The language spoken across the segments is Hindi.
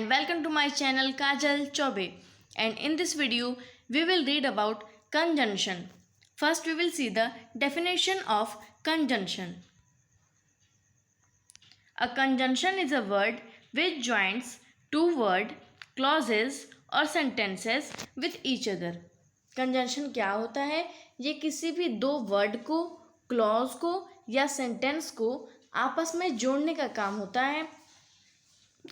and welcome to my channel Kajal Chobe, and in this video we will read about conjunction. First we will see the definition of conjunction. A conjunction is a word which joins two word, clauses or sentences with each other. Conjunction क्या होता है? ये किसी भी दो वर्ड को, क्लॉज को या सेंटेंस को आपस में जोड़ने का काम होता है,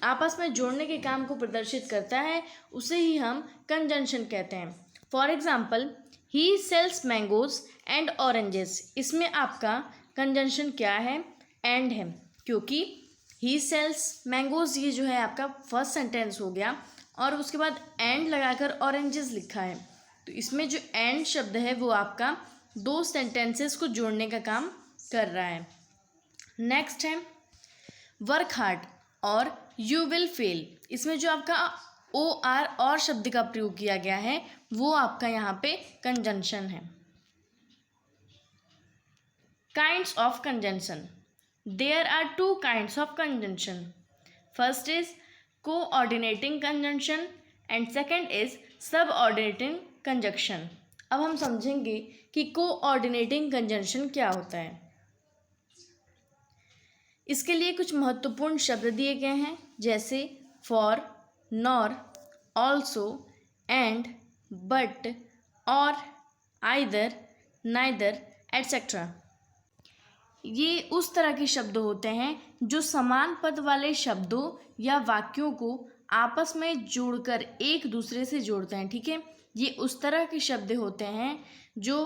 आपस में जोड़ने के काम को प्रदर्शित करता है, उसे ही हम कंजंक्शन कहते हैं. For example, he sells mangoes and oranges. इसमें आपका कंजंक्शन क्या है? एंड है, क्योंकि ही सेल्स मैंगोज ये जो है आपका फर्स्ट सेंटेंस हो गया और उसके बाद एंड लगाकर ऑरेंजेस लिखा है, तो इसमें जो एंड शब्द है वो आपका दो सेंटेंसेस को जोड़ने का काम कर रहा है. नेक्स्ट है वर्क हार्ड और यू विल फेल. इसमें जो आपका ओ आर और शब्द का प्रयोग किया गया है वो आपका यहाँ पे कंजंक्शन है. Kinds of conjunction. There are two kinds of conjunction. First is coordinating conjunction and second is subordinating conjunction. अब हम समझेंगे कि कोऑर्डिनेटिंग कंजंक्शन क्या होता है. इसके लिए कुछ महत्वपूर्ण शब्द दिए गए हैं, जैसे for, nor, also, and, but, और, आइदर, नाइदर, एटसेट्रा. ये उस तरह के शब्द होते हैं जो समान पद वाले शब्दों या वाक्यों को आपस में जोड़कर एक दूसरे से जोड़ते हैं. ठीक है, ये उस तरह के शब्द होते हैं जो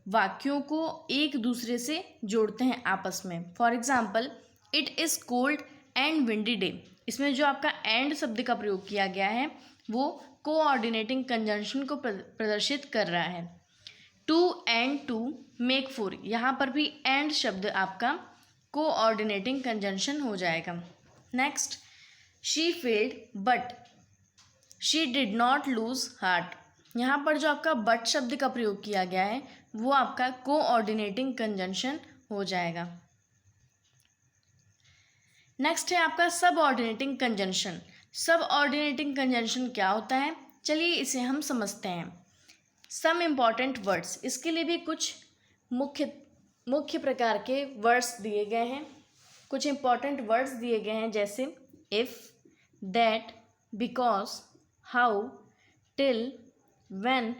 वाक्यों को एक दूसरे से जोड़ते हैं आपस में. For example, it is cold and windy day. इसमें जो आपका एंड शब्द का प्रयोग किया गया है वो कोऑर्डिनेटिंग कंजंक्शन को प्रदर्शित कर रहा है. Two and two make four. यहाँ पर भी एंड शब्द आपका कोऑर्डिनेटिंग कंजंक्शन हो जाएगा. Next, she failed but she did not lose heart. यहाँ पर जो आपका बट शब्द का प्रयोग किया गया है वो आपका कोऑर्डिनेटिंग कंजंक्शन हो जाएगा. नेक्स्ट है आपका सबऑर्डिनेटिंग कंजंक्शन. सबऑर्डिनेटिंग कंजंक्शन क्या होता है? चलिए इसे हम समझते हैं. Some important words. इसके लिए भी कुछ मुख्य प्रकार के वर्ड्स दिए गए हैं, कुछ इम्पॉर्टेंट वर्ड्स दिए गए हैं, जैसे if, that, because, how, till, when,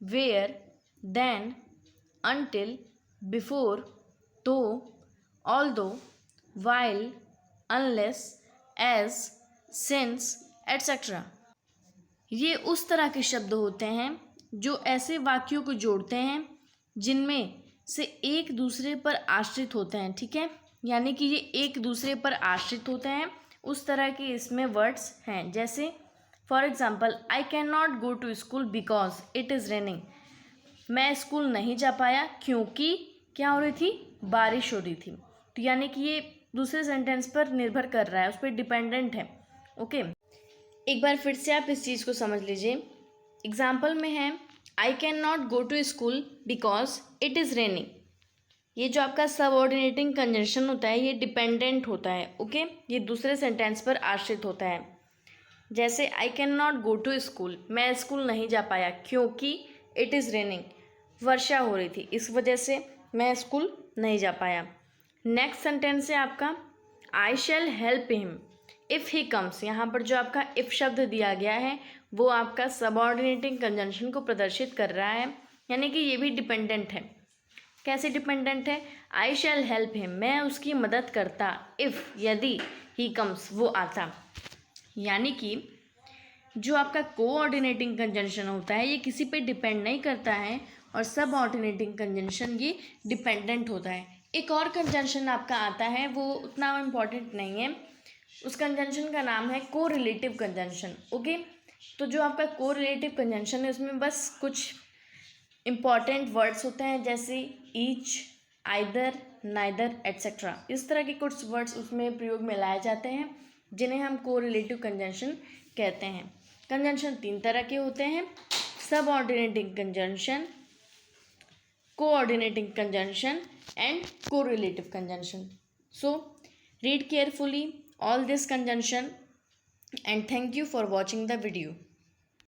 where, then, until, before, though, although, while, unless, as, since, etc. ये उस तरह के शब्द होते हैं जो ऐसे वाक्यों को जोड़ते हैं जिनमें से एक दूसरे पर आश्रित होते हैं. ठीक है, यानी कि ये एक दूसरे पर आश्रित होते हैं, उस तरह के इसमें वर्ड्स हैं. जैसे for example, I can not go to school because it is raining. मैं स्कूल नहीं जा पाया क्योंकि क्या हो रही थी? बारिश हो रही थी. तो यानी कि ये दूसरे सेंटेंस पर निर्भर कर रहा है, उस पर डिपेंडेंट है. ओके, एक बार फिर से आप इस चीज़ को समझ लीजिए. एग्जाम्पल में है I can not go to school because it is raining. ये जो आपका सबऑर्डिनेटिंग कंजंक्शन होता है ये डिपेंडेंट होता है. ओके, ये दूसरे सेंटेंस पर आश्रित होता है. जैसे I can not go to school, मैं स्कूल नहीं जा पाया क्योंकि इट इज़ रेनिंग, वर्षा हो रही थी, इस वजह से मैं स्कूल नहीं जा पाया. नेक्स्ट सेंटेंस है आपका I shall help him if he comes. यहाँ पर जो आपका इफ़ शब्द दिया गया है वो आपका सबऑर्डिनेटिंग कंजंक्शन को प्रदर्शित कर रहा है, यानी कि ये भी डिपेंडेंट है. कैसे डिपेंडेंट है? आई शैल हेल्प हिम, मैं उसकी मदद करता, इफ़ यदि, ही कम्स वो आता. यानी कि जो आपका कोऑर्डिनेटिंग कंजंक्शन होता है ये किसी पे डिपेंड नहीं करता है और सबऑर्डिनेटिंग कंजंक्शन ये डिपेंडेंट होता है. एक और कंजंक्शन आपका आता है, वो उतना इम्पॉर्टेंट नहीं है. उस कंजंक्शन का नाम है कोरिलेटिव कंजंक्शन. ओके, तो जो आपका कोरिलेटिव कंजंक्शन है उसमें बस कुछ इम्पॉर्टेंट वर्ड्स होते हैं, जैसे ईच, आइदर, नाइदर, एटसेट्रा. इस तरह के कुछ वर्ड्स उसमें प्रयोग में लाए जाते हैं जिन्हें हम कोरिलेटिव कंजंक्शन कहते हैं. कंजंक्शन तीन तरह के होते हैं: subordinating conjunction, coordinating conjunction and correlative conjunction. So read carefully all this conjunction and thank you for watching the video.